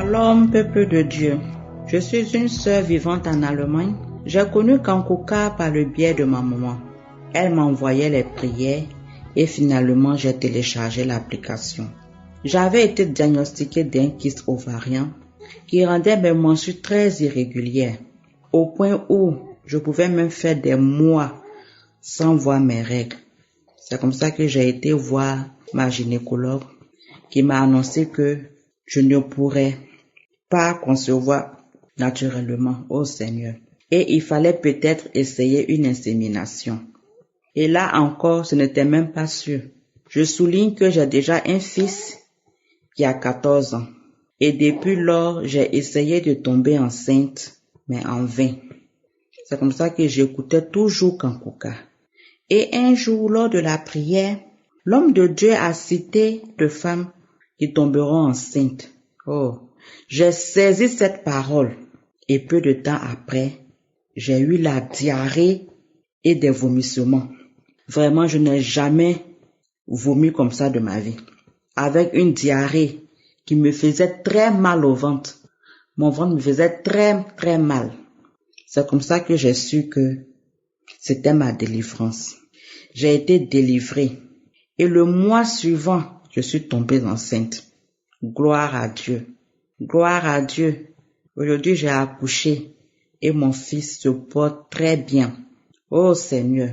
Shalom, peuple de Dieu. Je suis une sœur vivante en Allemagne. J'ai connu Kankuka par le biais de ma maman. Elle m'envoyait les prières et finalement j'ai téléchargé l'application. J'avais été diagnostiquée d'un kyste ovarien qui rendait mes menstrues très irrégulières, au point où je pouvais même faire des mois sans voir mes règles. C'est comme ça que j'ai été voir ma gynécologue qui m'a annoncé que je ne pourrais pas concevoir naturellement, oh Seigneur. Et il fallait peut-être essayer une insémination. Et là encore, ce n'était même pas sûr. Je souligne que j'ai déjà un fils qui a 14 ans. Et depuis lors, j'ai essayé de tomber enceinte, mais en vain. C'est comme ça que j'écoutais toujours Kankuka. Et un jour, lors de la prière, l'homme de Dieu a cité deux femmes qui tomberont enceintes. Oh, j'ai saisi cette parole et peu de temps après, j'ai eu la diarrhée et des vomissements. Vraiment, je n'ai jamais vomi comme ça de ma vie. Avec une diarrhée qui me faisait très mal au ventre. Mon ventre me faisait très mal. C'est comme ça que j'ai su que c'était ma délivrance. J'ai été délivrée. Et le mois suivant, je suis tombée enceinte. Gloire à Dieu. Gloire à Dieu. Aujourd'hui, j'ai accouché et mon fils se porte très bien. Oh Seigneur,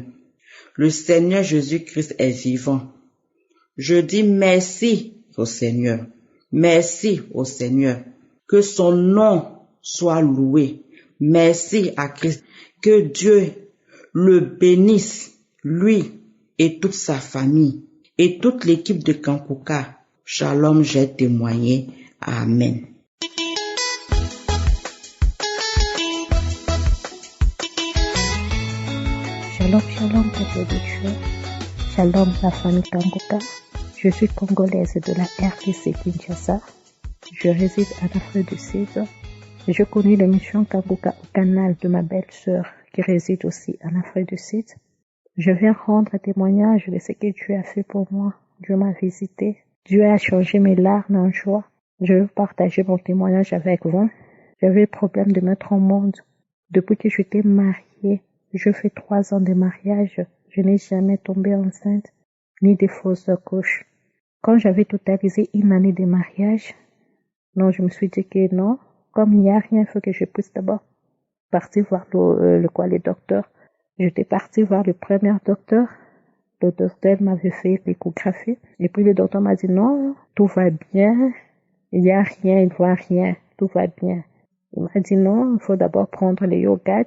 le Seigneur Jésus-Christ est vivant. Je dis merci au Seigneur. Merci au Seigneur. Que son nom soit loué. Merci à Christ. Que Dieu le bénisse, lui et toute sa famille et toute l'équipe de Kankuka. Shalom, j'ai témoigné. Amen. Shalom, shalom, peuple de Dieu. Shalom, la famille Kankuka. Je suis congolaise de la RDC Kinshasa. Je réside en Afrique du Sud. Je connais l'émission Kankuka au canal de ma belle-sœur qui réside aussi en Afrique du Sud. Je viens rendre un témoignage de ce que Dieu a fait pour moi. Dieu m'a visité. Dieu a changé mes larmes en joie. Je veux partager mon témoignage avec vous. J'avais le problème de mettre au monde. Depuis que j'étais mariée, je fais 3 ans de mariage. Je n'ai jamais tombé enceinte, ni de fausses couches. Quand j'avais totalisé 1 année de mariage, non, je me suis dit que non, comme il n'y a rien, il faut que je puisse d'abord partir voir le docteur. J'étais partie voir le premier docteur. Le docteur m'avait fait l'échographie. Et puis le docteur m'a dit non, tout va bien. Il n'y a rien, il ne voit rien. Tout va bien. Il m'a dit non, il faut d'abord prendre les yogats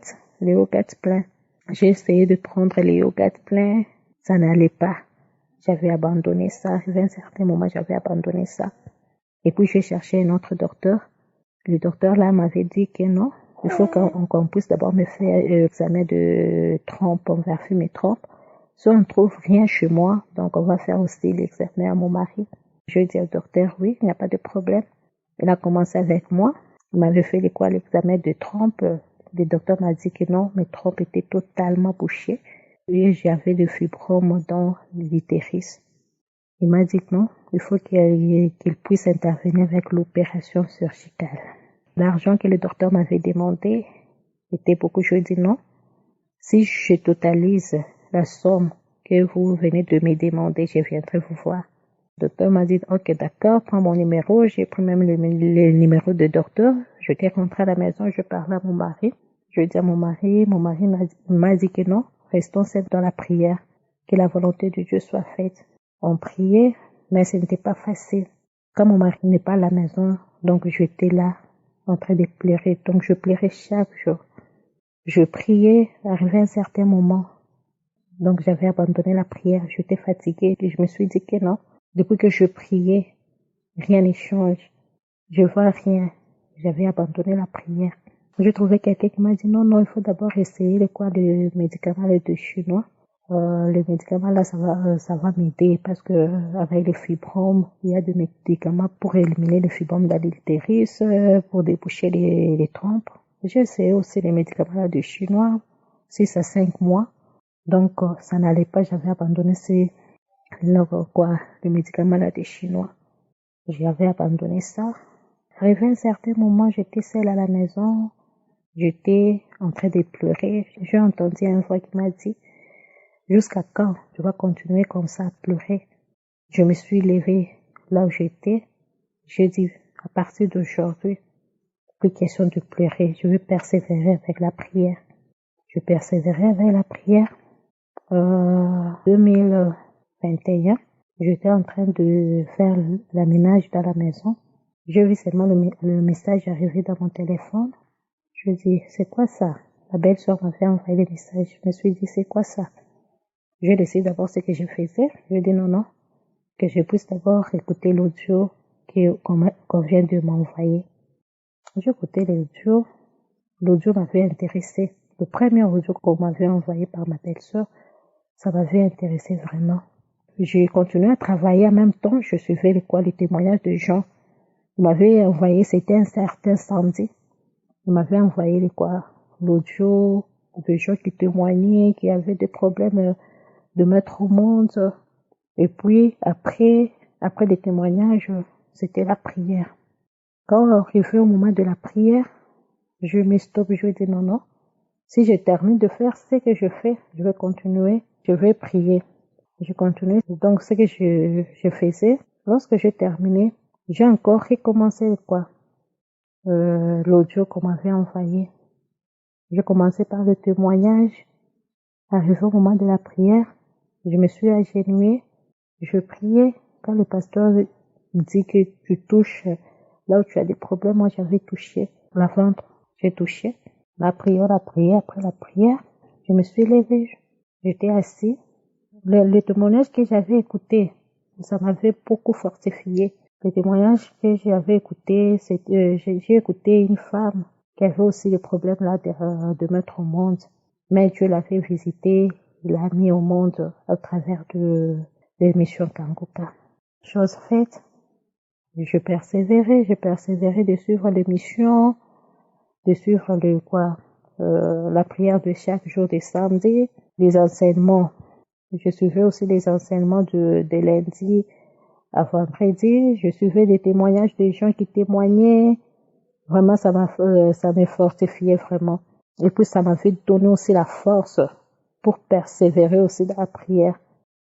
pleins. J'ai essayé de prendre les yogats pleins. Ça n'allait pas. J'avais abandonné ça. À un certain moment, j'avais abandonné ça. Et puis j'ai cherché un autre docteur. Le docteur là m'avait dit que non, il faut qu'on puisse d'abord me faire l'examen de trompe. On va faire mes trompes. Si on ne trouve rien chez moi, donc on va faire aussi l'examen à mon mari. Je dis au docteur, oui, il n'y a pas de problème. Il a commencé avec moi. Il m'avait fait l'examen de trompe. Le docteur m'a dit que non, mes trompes étaient totalement bouchées. Et j'avais des fibromes dans l'utérus. Il m'a dit que non, il faut qu'il puisse intervenir avec l'opération chirurgicale. L'argent que le docteur m'avait demandé était beaucoup. Je dis non. Si je totalise la somme que vous venez de me demander, je viendrai vous voir. Le docteur m'a dit, ok, d'accord, prends mon numéro. J'ai pris même le numéro de docteur. Je suis rentrée à la maison, je parlais à mon mari. Je dis à mon mari m'a dit que non, restons simples dans la prière, que la volonté de Dieu soit faite. On priait, mais ce n'était pas facile. Comme mon mari n'est pas à la maison, donc j'étais là, en train de pleurer. Donc je pleurais chaque jour. Je priais, arrivé à un certain moment. Donc j'avais abandonné la prière, j'étais fatiguée et je me suis dit que non. Depuis que je priais, rien ne change. Je vois rien. J'avais abandonné la prière. J'ai trouvé quelqu'un qui m'a dit non, il faut d'abord essayer le médicament de chinois. Le médicament là, ça va m'aider parce que avec les fibromes, il y a des médicaments pour éliminer les fibromes dans l'utérus, pour déboucher les trompes. J'ai essayé aussi les médicaments de chinois, 6 à 5 mois. Donc, ça n'allait pas, j'avais abandonné le médicament là des chinois. J'avais abandonné ça. Arrivé à un certain moment, j'étais seule à la maison. J'étais en train de pleurer. J'ai entendu une voix qui m'a dit, jusqu'à quand tu vas continuer comme ça à pleurer? Je me suis levée là où j'étais. J'ai dit, à partir d'aujourd'hui, plus question de pleurer. Je vais persévérer avec la prière. Je persévérais avec la prière. 2021, j'étais en train de faire le ménage dans la maison. J'ai vu seulement le message arriver dans mon téléphone. Je dis, c'est quoi ça? La belle-sœur m'avait envoyé le message. Je me suis dit, c'est quoi ça? J'ai décidé d'abord ce que je faisais. Je dis non, que je puisse d'abord écouter l'audio qu'on vient de m'envoyer. J'ai écouté l'audio. L'audio m'avait intéressé. Le premier audio qu'on m'avait envoyé par ma belle-sœur, ça m'avait intéressé vraiment. J'ai continué à travailler en même temps. Je suivais les témoignages de gens. Il m'avait envoyé, c'était un certain samedi. Il m'avait envoyé l'audio de gens qui témoignaient, qui avaient des problèmes de mettre au monde. Et puis, après les témoignages, c'était la prière. Quand on arrivait au moment de la prière, je me stoppe, je dis non. Si je termine de faire ce que je fais, je vais continuer, je vais prier. Je continue. Donc, ce que je faisais, lorsque j'ai terminé, j'ai encore recommencé l'audio qu'on m'avait envoyé. J'ai commencé par le témoignage. Arrivé au moment de la prière, je me suis agenouillée. Je priais. Quand le pasteur dit que tu touches là où tu as des problèmes, moi j'avais touché la ventre. J'ai touché. La prière, après la prière, je me suis levée. J'étais assise. Le témoignage que j'avais écouté, ça m'avait beaucoup fortifié. Le témoignage que j'avais écouté, j'ai écouté une femme qui avait aussi le problème là de mettre au monde. Mais Dieu l'avait visité, il l'a mis au monde à travers de l'émission Kangoka. Chose faite, je persévérais de suivre l'émission, de suivre la prière de chaque jour de samedi, les enseignements. Je suivais aussi les enseignements de lundi à vendredi. Je suivais des témoignages des gens qui témoignaient. Vraiment, ça m'a fortifié vraiment. Et puis, ça m'avait donné aussi la force pour persévérer aussi dans la prière.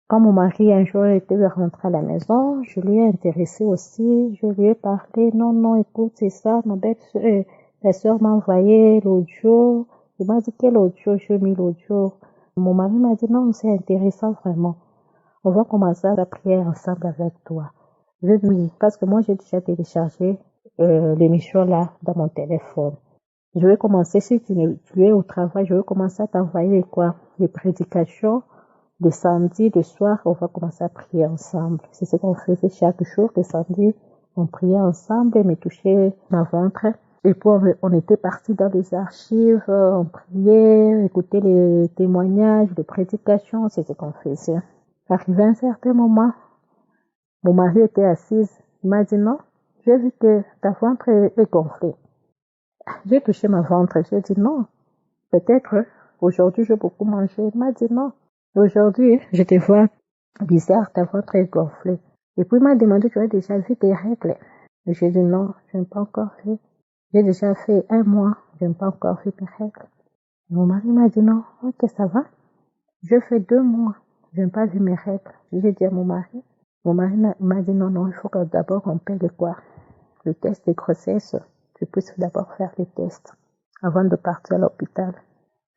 Quand mon mari un jour était rentré à la maison, je lui ai intéressé aussi. Je lui ai parlé, non, écoute, c'est ça, ta sœur m'a envoyé l'audio. Il m'a dit quel audio, j'ai mis l'audio. Mon mari m'a dit non, c'est intéressant vraiment. On va commencer la prière ensemble avec toi. Je dis oui, parce que moi j'ai déjà téléchargé l'émission là dans mon téléphone. Je vais commencer, si tu es au travail, je vais commencer à t'envoyer les prédications. Le samedi, le soir, on va commencer à prier ensemble. C'est ce qu'on faisait chaque jour. Le samedi, on priait ensemble et me touchait ma ventre. Et puis, on était partis dans les archives, on priait, écoutait les témoignages, les prédications, c'est ce qu'on faisait. Arrivé à un certain moment, mon mari était assis. Il m'a dit non, j'ai vu que ta ventre est gonflée. J'ai touché ma ventre. J'ai dit non, peut-être aujourd'hui j'ai beaucoup mangé. Il m'a dit non, aujourd'hui je te vois bizarre, ta ventre est gonflée. Et puis il m'a demandé, tu as déjà vu tes règles? Et j'ai dit non, je n'ai pas encore vu. J'ai déjà fait 1 mois, je n'ai pas encore vu mes règles. Mon mari m'a dit non, ok, ça va. Je fais 2 mois, je n'ai pas vu mes règles. J'ai dit à mon mari m'a dit non, il faut que d'abord on paye le test de grossesse. Tu puisses d'abord faire les tests avant de partir à l'hôpital.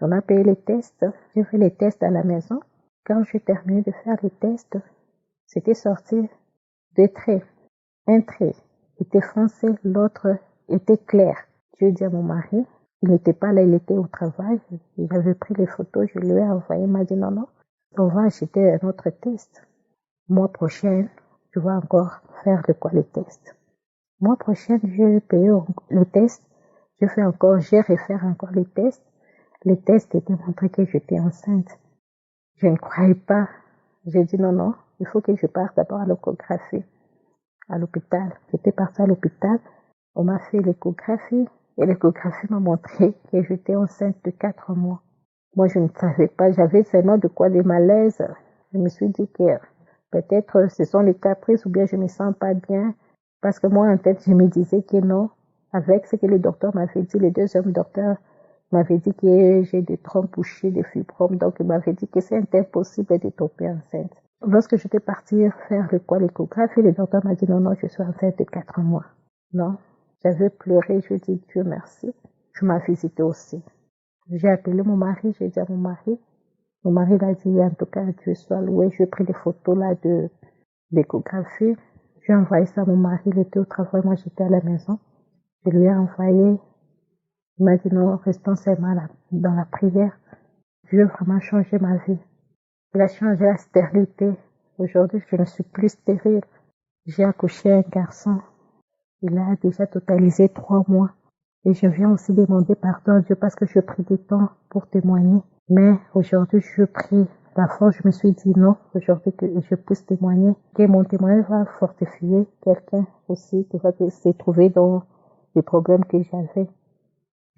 On a payé les tests, j'ai fait les tests à la maison. Quand j'ai terminé de faire les tests, c'était sorti 2 traits. Un trait était foncé, l'autre était clair. Je dis à mon mari, il n'était pas là, il était au travail. Il avait pris les photos, je lui ai envoyé, il m'a dit non, on va acheter un autre test. Mois prochain, je vais encore faire les tests. Mois prochain, j'ai payé le test. J'ai refait encore les tests. Les tests étaient montrés que j'étais enceinte. Je ne croyais pas. J'ai dit non, il faut que je parte d'abord à l'échographie, à l'hôpital. J'étais partie à l'hôpital. On m'a fait l'échographie et l'échographie m'a montré que j'étais enceinte de 4 mois. Moi, je ne savais pas. J'avais seulement des malaises. Je me suis dit que peut-être ce sont les caprices ou bien je me sens pas bien. Parce que moi, en tête, je me disais que non, Avec ce que le docteur m'avait dit, les 2 hommes docteurs m'avaient dit que j'ai des trompes bouchées, des fibromes, donc il m'avait dit que c'est impossible de tomber enceinte. Lorsque j'étais partie faire l'échographie, le docteur m'a dit non, je suis enceinte de 4 mois. Non, j'avais pleuré, je dis Dieu merci. Je m'as visité aussi. J'ai appelé mon mari, j'ai dit à mon mari l'a dit en tout cas Dieu soit loué, j'ai pris des photos là de l'échographie, j'ai envoyé ça à mon mari, il était au travail, moi j'étais à la maison, je lui ai envoyé, il m'a dit non, restons seulement dans la prière. Dieu a vraiment changé ma vie. Il a changé la stérilité. Aujourd'hui, je ne suis plus stérile. J'ai accouché un garçon. Il a déjà totalisé 3 mois. Et je viens aussi demander pardon à Dieu parce que je pris du temps pour témoigner. Mais aujourd'hui, je prie la force. Je me suis dit non, aujourd'hui que je puisse témoigner, que mon témoignage va fortifier quelqu'un aussi qui va se trouver dans les problèmes que j'avais.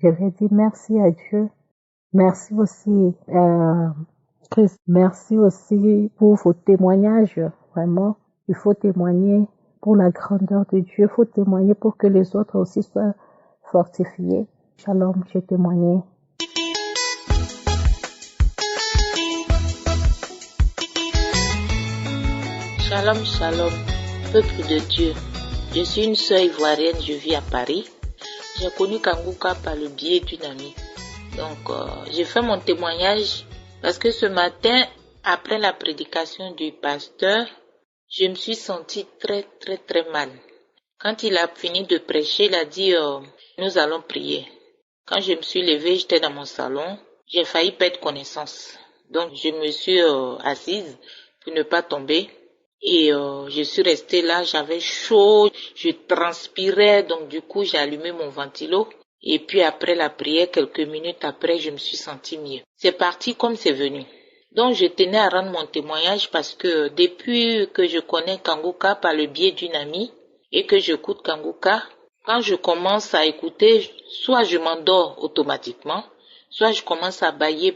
Je vais dire merci à Dieu. Merci aussi Chris, merci aussi pour vos témoignages. Vraiment, il faut témoigner pour la grandeur de Dieu. Il faut témoigner pour que les autres aussi soient fortifiés. Shalom, j'ai témoigné. Shalom, shalom, peuple de Dieu. Je suis une sœur ivoirienne, je vis à Paris. J'ai connu Kangouka par le biais d'une amie. Donc, j'ai fait mon témoignage parce que ce matin, après la prédication du pasteur, je me suis sentie très, très, très mal. Quand il a fini de prêcher, il a dit nous allons prier. Quand je me suis levée, j'étais dans mon salon, j'ai failli perdre connaissance. Donc, je me suis assise pour ne pas tomber. Et je suis restée là, j'avais chaud, je transpirais, donc du coup, j'ai allumé mon ventilo. Et puis après la prière, quelques minutes après, je me suis sentie mieux. C'est parti comme c'est venu. Donc je tenais à rendre mon témoignage parce que depuis que je connais Kangouka par le biais d'une amie et que j'écoute Kangouka, quand je commence à écouter, soit je m'endors automatiquement, soit je commence à bailler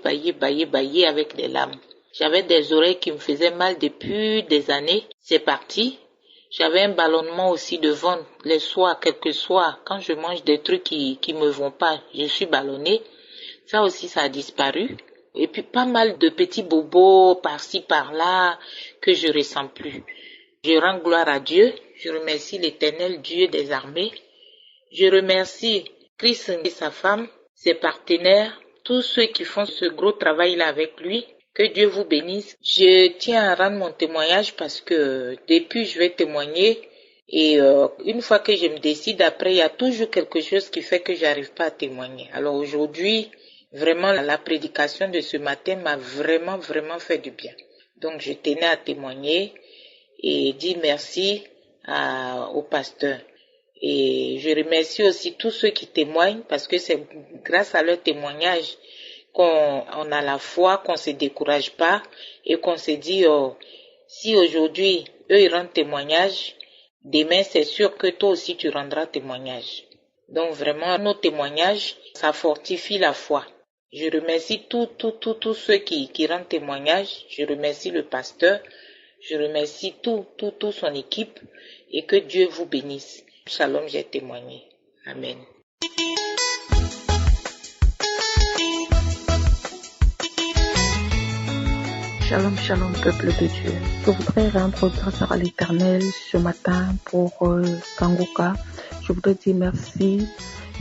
avec des larmes. J'avais des oreilles qui me faisaient mal depuis des années. C'est parti. J'avais un ballonnement aussi de ventre les soirs, quelques soirs. Quand je mange des trucs qui me vont pas, je suis ballonnée. Ça aussi, ça a disparu. Et puis pas mal de petits bobos par-ci, par-là que je ressens plus. Je rends gloire à Dieu. Je remercie l'Éternel Dieu des armées. Je remercie Christ et sa femme, ses partenaires, tous ceux qui font ce gros travail-là avec lui. Que Dieu vous bénisse. Je tiens à rendre mon témoignage parce que depuis je vais témoigner et une fois que je me décide, après il y a toujours quelque chose qui fait que j'arrive pas à témoigner. Alors aujourd'hui, vraiment la prédication de ce matin m'a vraiment fait du bien. Donc je tenais à témoigner et dire merci au pasteur. Et je remercie aussi tous ceux qui témoignent parce que c'est grâce à leur témoignage qu'on a la foi, qu'on se décourage pas et qu'on se dit si aujourd'hui eux ils rendent témoignage, demain c'est sûr que toi aussi tu rendras témoignage. Donc vraiment nos témoignages, ça fortifie la foi. Je remercie tous ceux qui rendent témoignage. Je remercie le pasteur. Je remercie toute son équipe et que Dieu vous bénisse. Shalom, j'ai témoigné. Amen. Shalom, shalom, peuple de Dieu. Je voudrais rendre grâce à l'Éternel ce matin pour Kangouka. Je voudrais dire merci.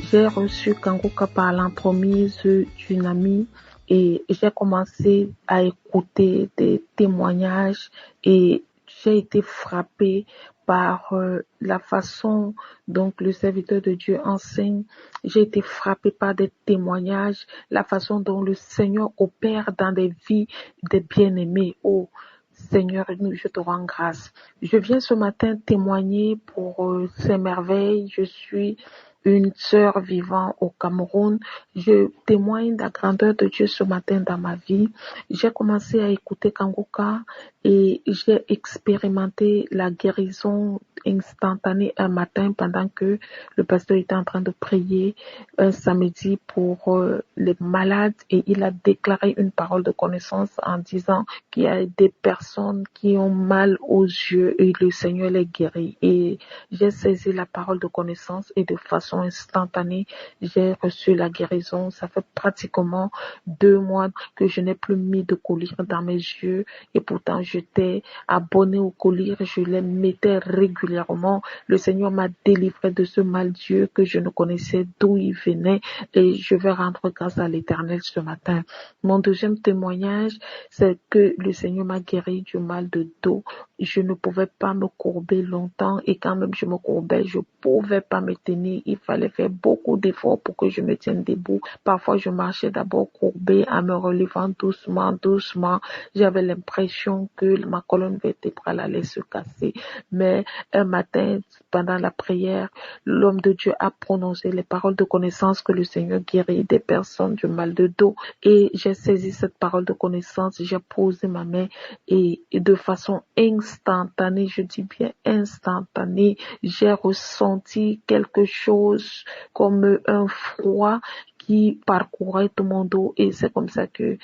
J'ai reçu Kangouka par l'entremise d'une amie et j'ai commencé à écouter des témoignages et j'ai été frappée par la façon dont le serviteur de Dieu enseigne. J'ai été frappée par des témoignages, la façon dont le Seigneur opère dans des vies des bien-aimés. Oh Seigneur, je te rends grâce. Je viens ce matin témoigner pour ces merveilles. Je suis une sœur vivant au Cameroun. Je témoigne de la grandeur de Dieu ce matin dans ma vie. J'ai commencé à écouter Kangouka et j'ai expérimenté la guérison instantanée un matin pendant que le pasteur était en train de prier un samedi pour les malades et il a déclaré une parole de connaissance en disant qu'il y a des personnes qui ont mal aux yeux et le Seigneur les guérit. Et j'ai saisi la parole de connaissance et de façon façon instantanée, j'ai reçu la guérison. Ça fait pratiquement 2 mois que je n'ai plus mis de collyre dans mes yeux et pourtant j'étais abonnée au collyre, je les mettais régulièrement. Le Seigneur m'a délivré de ce mal Dieu que je ne connaissais d'où il venait et je vais rendre grâce à l'Éternel ce matin. Mon deuxième témoignage, c'est que le Seigneur m'a guéri du mal de dos. Je ne pouvais pas me courber longtemps et quand même je me courbais, je pouvais pas me tenir. Il fallait faire beaucoup d'efforts pour que je me tienne debout. Parfois, je marchais d'abord courbée en me relevant doucement, doucement. J'avais l'impression que ma colonne vertébrale allait se casser. Mais un matin, pendant la prière, l'homme de Dieu a prononcé les paroles de connaissance que le Seigneur guérit des personnes du mal de dos. Et j'ai saisi cette parole de connaissance, j'ai posé ma main et de façon instantanée, je dis bien instantanée, j'ai ressenti quelque chose comme un froid qui parcourait tout mon dos et c'est comme ça que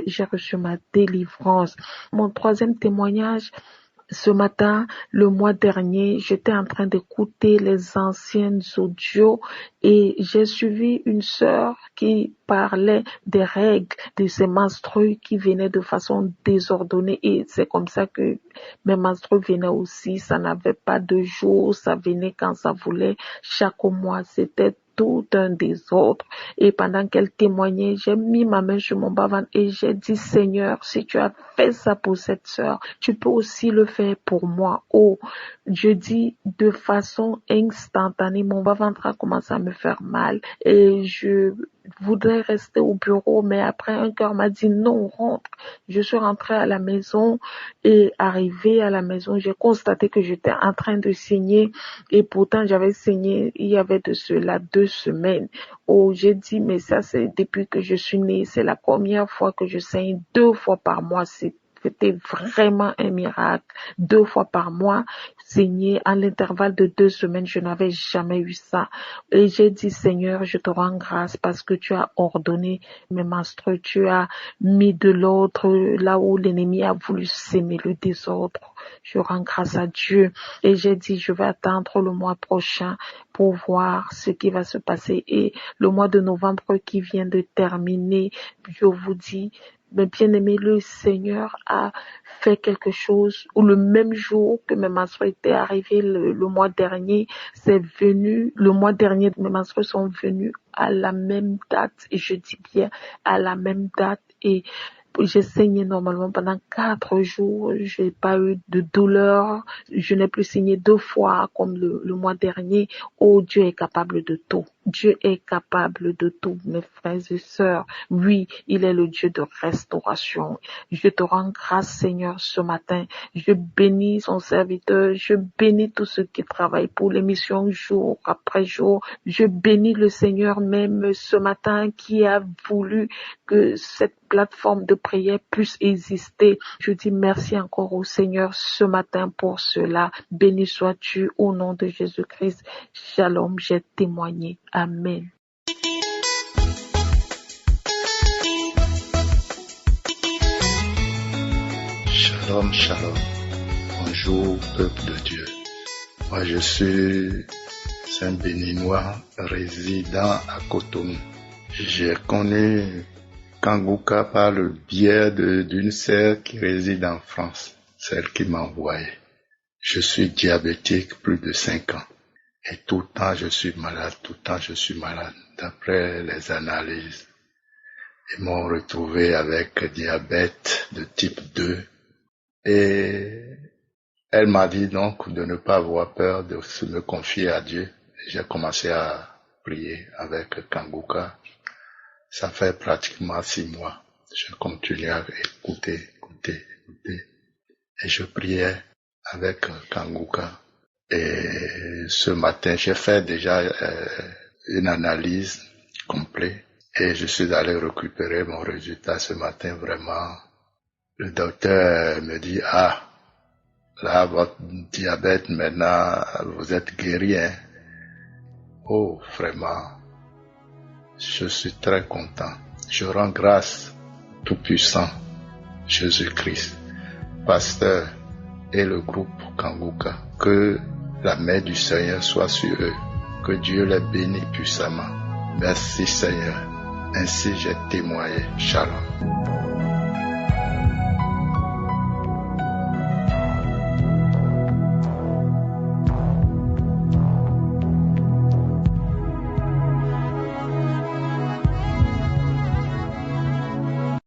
j'ai reçu ma délivrance. Mon troisième témoignage, ce matin, le mois dernier, j'étais en train d'écouter les anciennes audios et j'ai suivi une sœur qui parlait des règles, de ses menstrues qui venaient de façon désordonnée et c'est comme ça que mes menstrues venaient aussi. Ça n'avait pas de jour, ça venait quand ça voulait. Chaque mois, c'était tout un désordre. Et pendant qu'elle témoignait, j'ai mis ma main sur mon bas-ventre et j'ai dit, Seigneur, si tu as fait ça pour cette sœur, tu peux aussi le faire pour moi. Oh, je dis de façon instantanée, mon bas-ventre a commencé à me faire mal et je voudrais rester au bureau, mais après un cœur m'a dit non, rentre. Je suis rentrée à la maison et arrivée à la maison, j'ai constaté que j'étais en train de saigner et pourtant j'avais saigné il y avait de cela 2 semaines. Oh, j'ai dit mais ça c'est depuis que je suis née, c'est la première fois que je saigne 2 fois par mois. C'était vraiment un miracle. 2 fois par mois, saigner à l'intervalle de 2 semaines, je n'avais jamais eu ça. Et j'ai dit, Seigneur, je te rends grâce parce que tu as ordonné mes menstrues, tu as mis de l'ordre là où l'ennemi a voulu s'aimer le désordre. Je rends grâce à Dieu. Et j'ai dit, je vais attendre le mois prochain pour voir ce qui va se passer. Et le mois de novembre qui vient de terminer, je vous dis, mais bien aimé, le Seigneur a fait quelque chose où le même jour que mes menstrues étaient arrivées le mois dernier, c'est venu, le mois dernier, mes menstrues sont venues à la même date, et je dis bien à la même date, et j'ai saigné normalement pendant 4 jours, j'ai pas eu de douleur, je n'ai plus saigné 2 fois comme le mois dernier. Oh, Dieu est capable de tout. Dieu est capable de tout, mes frères et sœurs. Oui, il est le Dieu de restauration. Je te rends grâce, Seigneur, ce matin. Je bénis son serviteur. Je bénis tous ceux qui travaillent pour l'émission jour après jour. Je bénis le Seigneur même ce matin qui a voulu que cette plateforme de prière puisse exister. Je dis merci encore au Seigneur ce matin pour cela. Béni sois-tu au nom de Jésus-Christ. Shalom, j'ai témoigné. Amen. Shalom, shalom. Bonjour, peuple de Dieu. Moi, je suis un Béninois résidant à Cotonou. J'ai connu Kanguka par le biais d'une sœur qui réside en France, celle qui m'a envoyé. Je suis diabétique plus de 5 ans. Et tout le temps, je suis malade, d'après les analyses. Ils m'ont retrouvé avec diabète de type 2. Et elle m'a dit donc de ne pas avoir peur, de se me confier à Dieu. J'ai commencé à prier avec Kanguka. Ça fait pratiquement 6 mois. Je continue à écouter. Et je priais avec Kanguka. Et ce matin, j'ai fait déjà une analyse complète et je suis allé récupérer mon résultat ce matin. Vraiment, le docteur me dit, là, votre diabète, maintenant, vous êtes guéri, hein. Oh, vraiment, je suis très content. Je rends grâce Tout-Puissant, Jésus-Christ, pasteur et le groupe Kanguka, que la main du Seigneur soit sur eux, que Dieu les bénisse puissamment. Merci Seigneur. Ainsi j'ai témoigné. Shalom.